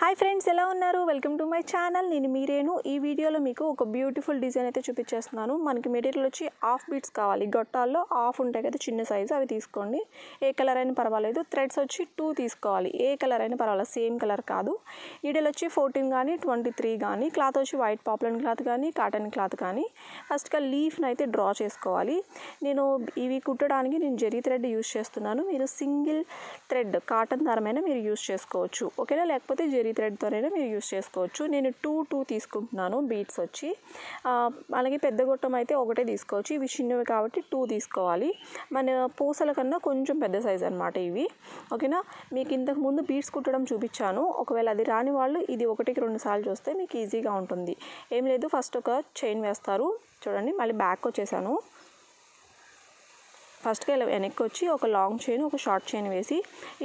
Hi friends, ఎలా ఉన్నారు? Welcome to my channel. నేను మీరేను. ఈ వీడియోలో మీకు ఒక బ్యూటిఫుల్ డిజైన్ అయితే చూపించేస్తున్నాను. మనకి మెటీరియల్ వచ్చి హాఫ్ బీట్స్ కావాలి. గొట్టాల్లో హాఫ్ ఉంటాయి కదా, చిన్న సైజు, అవి తీసుకోండి. ఏ కలర్ అయినా పర్వాలేదు. థ్రెడ్స్ వచ్చి 2 తీసుకోవాలి. ఏ కలర్ అయినా పర్వాలేదు, సేమ్ కలర్ కాదు. నీడిల్ వచ్చి 14 కానీ 23 కానీ, క్లాత్ వచ్చి వైట్ పాప్లన్ క్లాత్ కానీ కాటన్ క్లాత్ కానీ. ఫస్ట్గా లీఫ్ని అయితే డ్రా చేసుకోవాలి. నేను ఇవి కుట్టడానికి నేను జరీ థ్రెడ్ యూస్ చేస్తున్నాను. మీరు సింగిల్ థ్రెడ్ కాటన్ దారమైనా మీరు యూస్ చేసుకోవచ్చు, ఓకేనా? లేకపోతే జరీ థ్రెడ్తోనైనా మీరు యూస్ చేసుకోవచ్చు. నేను 2 తీసుకుంటున్నాను బీట్స్ వచ్చి. అలాగే పెద్ద గొట్టం అయితే ఒకటే తీసుకోవచ్చు. ఇవి చిన్నవి కాబట్టి 2 తీసుకోవాలి. మన పూసల కన్నా కొంచెం పెద్ద సైజ్ అనమాట ఇవి, ఓకేనా? మీకు ఇంతకు ముందు బీట్స్ కుట్టడం చూపించాను. ఒకవేళ అది రాని వాళ్ళు ఇది 1కి 2 సార్లు చూస్తే మీకు ఈజీగా ఉంటుంది. ఏం లేదు, ఫస్ట్ ఒక చైన్ వేస్తారు చూడండి. మళ్ళీ బ్యాక్ వచ్చేసాను. ఫస్ట్గా ఇలా వెనక్కి వచ్చి ఒక లాంగ్ చైన్, ఒక షార్ట్ చైన్ వేసి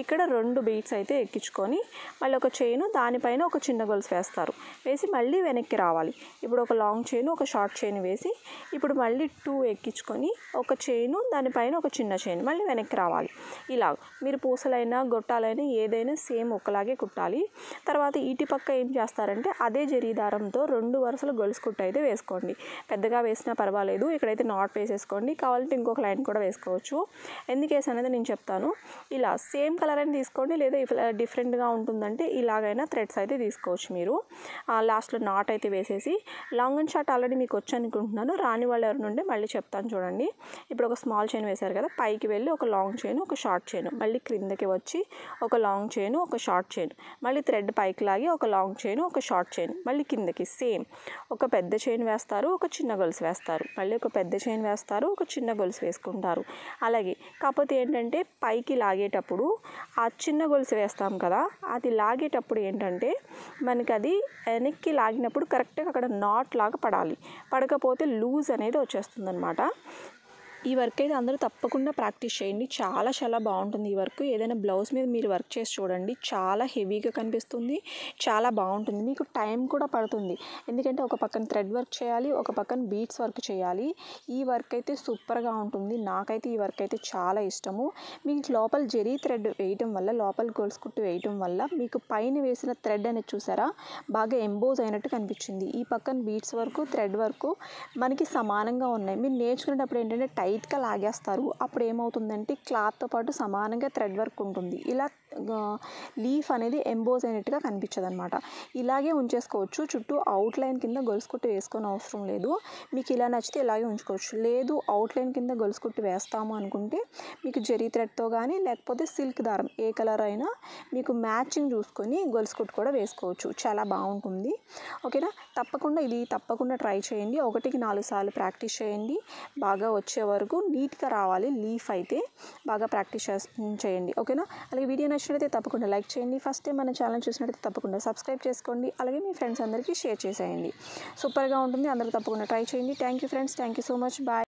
ఇక్కడ 2 బీట్స్ అయితే ఎక్కించుకొని మళ్ళీ ఒక చైన్, దానిపైన ఒక చిన్న గొలుసు వేస్తారు. వేసి మళ్ళీ వెనక్కి రావాలి. ఇప్పుడు ఒక లాంగ్ చైన్, ఒక షార్ట్ చైన్ వేసి ఇప్పుడు మళ్ళీ 2 ఎక్కించుకొని ఒక చైన్, దానిపైన ఒక చిన్న చైన్, మళ్ళీ వెనక్కి రావాలి. ఇలా మీరు పూసలైనా గొట్టాలైనా ఏదైనా సేమ్ ఒకలాగే కుట్టాలి. తర్వాత ఇటు పక్క ఏం చేస్తారంటే అదే జరీ దారంతో 2 వరుసలు గొలుసు కుట్టు అయితే వేసుకోండి. పెద్దగా వేసినా పర్వాలేదు. ఇక్కడైతే నాట్ వేసేసుకోండి. కావాలంటే ఇంకొక లైన్ కూడా వేసుకోవచ్చు. ఎందుకు వేసి అనేది నేను చెప్తాను. ఇలా సేమ్ కలర్ అని తీసుకోండి, లేదా డిఫరెంట్గా ఉంటుందంటే ఇలాగైనా థ్రెడ్స్ అయితే తీసుకోవచ్చు మీరు. లాస్ట్లో నాట్ అయితే వేసేసి, లాంగ్ అండ్ షార్ట్ ఆల్రెడీ మీకు వచ్చి అనుకుంటున్నాను. రాని వాళ్ళు ఎవరి నుండి మళ్ళీ చెప్తాను చూడండి. ఇప్పుడు ఒక స్మాల్ చైన్ వేశారు కదా, పైకి వెళ్ళి ఒక లాంగ్ చైన్, ఒక షార్ట్ చైన్, మళ్ళీ క్రిందకి వచ్చి ఒక లాంగ్ చైన్, ఒక షార్ట్ చైన్, మళ్ళీ థ్రెడ్ పైకి లాగి ఒక లాంగ్ చైన్, ఒక షార్ట్ చైన్, మళ్ళీ కిందకి సేమ్ ఒక పెద్ద చైన్ వేస్తారు, ఒక చిన్న గొలుసు వేస్తారు, మళ్ళీ ఒక పెద్ద చైన్ వేస్తారు, ఒక చిన్న గొలుసు వేసుకుంటారు. అలాగే కాకపోతే ఏంటంటే పైకి లాగేటప్పుడు ఆ చిన్న గొలుసు వేస్తాం కదా, అది లాగేటప్పుడు ఏంటంటే మనకి అది వెనక్కి లాగినప్పుడు కరెక్ట్గా అక్కడ నాట్ లాగా పడాలి. పడకపోతే లూజ్ అనేది వచ్చేస్తుంది అనమాట. ఈ వర్క్ అయితే అందరూ తప్పకుండా ప్రాక్టీస్ చేయండి. చాలా చాలా బాగుంటుంది ఈ వర్క్. ఏదైనా బ్లౌజ్ మీద మీరు వర్క్ చేసి చూడండి, చాలా హెవీగా కనిపిస్తుంది, చాలా బాగుంటుంది. మీకు టైం కూడా పడుతుంది, ఎందుకంటే ఒక పక్కన థ్రెడ్ వర్క్ చేయాలి, ఒక పక్కన బీట్స్ వర్క్ చేయాలి. ఈ వర్క్ అయితే సూపర్గా ఉంటుంది. నాకైతే ఈ వర్క్ అయితే చాలా ఇష్టము. మీకు లోపల జరీ థ్రెడ్ వేయటం వల్ల, లోపల గొలుసు కుట్టు వేయటం వల్ల మీకు పైన వేసిన థ్రెడ్ అనేది చూసారా, బాగా ఎంబోజ్ అయినట్టు కనిపించింది. ఈ పక్కన బీట్స్ వర్క్, థ్రెడ్ వర్క్ మనకి సమానంగా ఉన్నాయి. మీరు నేర్చుకునేటప్పుడు ఏంటంటే టైట్గా లాగేస్తారు. అప్పుడు ఏమవుతుందంటే క్లాత్తో పాటు సమానంగా థ్రెడ్ వర్క్ ఉంటుంది. ఇలా లీఫ్ అనేది ఎంబోజ్ అయినట్టుగా కనిపించదు అనమాట. ఇలాగే ఉంచేసుకోవచ్చు. చుట్టూ అవుట్లైన్ కింద గొలుసు కుట్టు వేసుకొని అవసరం లేదు. మీకు ఇలా నచ్చితే ఇలాగే ఉంచుకోవచ్చు. లేదు అవుట్లైన్ కింద గొలుసు కుట్టు వేస్తాము అనుకుంటే మీకు జరీ థ్రెడ్తో కానీ లేకపోతే సిల్క్ దారం ఏ కలర్ అయినా మీకు మ్యాచింగ్ చూసుకొని గొలుసు కుట్టు కూడా వేసుకోవచ్చు. చాలా బాగుంటుంది, ఓకేనా? తప్పకుండా ట్రై చేయండి. 1కి 4 సార్లు ప్రాక్టీస్ చేయండి. బాగా వచ్చే వరకు నీట్గా రావాలి. లీఫ్ అయితే బాగా ప్రాక్టీస్ చేయండి, ఓకేనా? అలాగే వీడియో నచ్చినట్లయితే తప్పకుండా లైక్ చేయండి. ఫస్ట్ టైం మన ఛానల్ చూసినట్లయితే తప్పకుండా సబ్స్క్రైబ్ చేసుకోండి. అలాగే మీ ఫ్రెండ్స్ అందరికీ షేర్ చేసేయండి. సూపర్గా ఉంటుంది. అందరూ తప్పకుండా ట్రై చేయండి. Thank you friends, thank you so much. Bye.